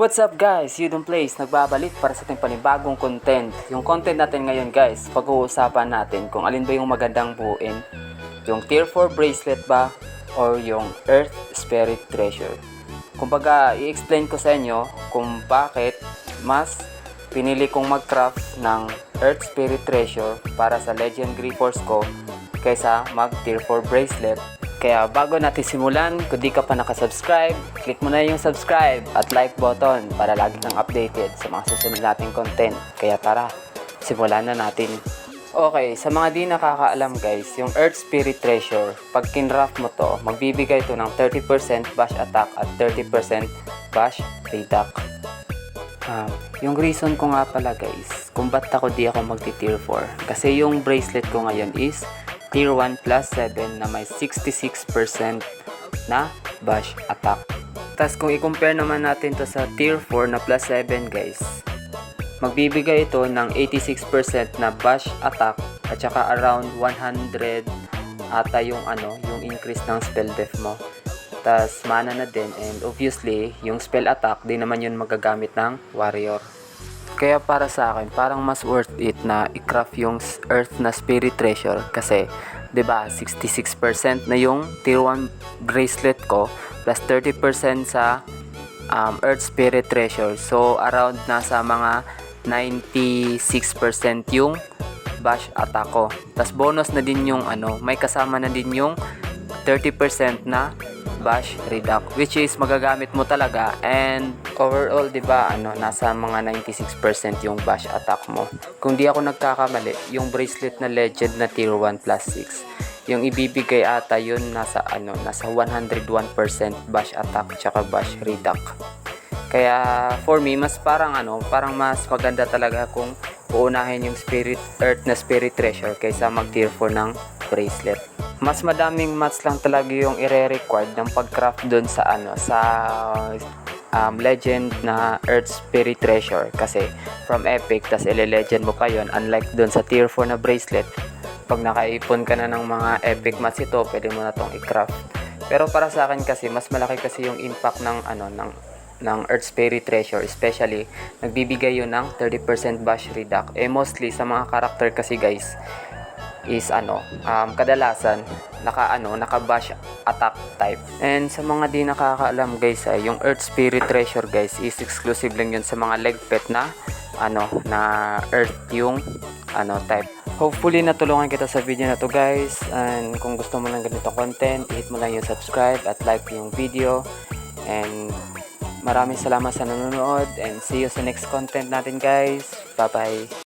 What's up guys? Yudong Place nagbabalik para sa ating panibagong content. Yung content natin ngayon guys, pag-uusapan natin kung alin ba yung magandang buuin. Yung Tier 4 bracelet ba or yung Earth Spirit Treasure. Kumbaga, i-explain ko sa inyo kung bakit mas pinili kong mag-craft ng Earth Spirit Treasure para sa Legend Grippers ko kaysa mag Tier 4 bracelet. Kaya bago natin simulan, kung di ka pa nakasubscribe, click mo na yung subscribe at like button para lagi kang updated sa mga susunod nating content. Kaya tara, simulan na natin. Okay, sa mga di nakakaalam guys, yung Earth Spirit Treasure, pag kinraft mo to, magbibigay ito ng 30% bash attack at 30% bash reduct. Yung reason ko nga pala guys, kung ba't di ako magti-tier 4, kasi yung bracelet ko ngayon is Tier 1 plus 7 na may 66% na bash attack. Tapos kung i-compare naman natin to sa Tier 4 na plus 7 guys, magbibigay ito ng 86% na bash attack at saka around 100 ata yung increase ng spell def mo. Tapos mana na din, and obviously yung spell attack di naman yun magagamit ng warrior. Kaya para sa akin, parang mas worth it na i-craft yung Earth na Spirit Treasure kasi 'di ba 66% na yung Tier 1 bracelet ko plus 30% sa Earth Spirit Treasure. So around nasa mga 96% yung bash attack ko. Tas bonus na din yung may kasama na din yung 30% na bash reduct, which is magagamit mo talaga, and overall 'di ba nasa mga 96% yung bash attack mo. Kung di ako nagkakamali, yung bracelet na legend na Tier 1 plus 6, yung ibibigay ata yun nasa 101% bash attack tsaka bash reduct. Kaya for me, mas parang mas maganda talaga kung uunahin yung Earth na Spirit Treasure kaysa mag Tier 4 ng bracelet. Mas madaming mats lang talaga yung ire-required ng pag-craft doon sa legend na Earth Spirit Treasure, kasi from epic tas ile-legend mo pa yon, unlike doon sa Tier 4 na bracelet. Pag nakaipon ka na ng mga epic mats ito, pwede mo na tong i-craft. Pero para sa akin kasi mas malaki kasi yung impact ng Earth Spirit Treasure, especially nagbibigay yun ng 30% bash reduct. Mostly sa mga character kasi guys is kadalasan naka bash attack type. And sa mga di nakakaalam guys, yung Earth Spirit Treasure guys is exclusive lang yun sa mga leg pet na na Earth yung type. Hopefully natulungan kita sa video na to guys, and kung gusto mo ng ganito content, hit mo lang yung subscribe at like yung video. And maraming salamat sa nanonood, and see you sa next content natin guys. Bye bye.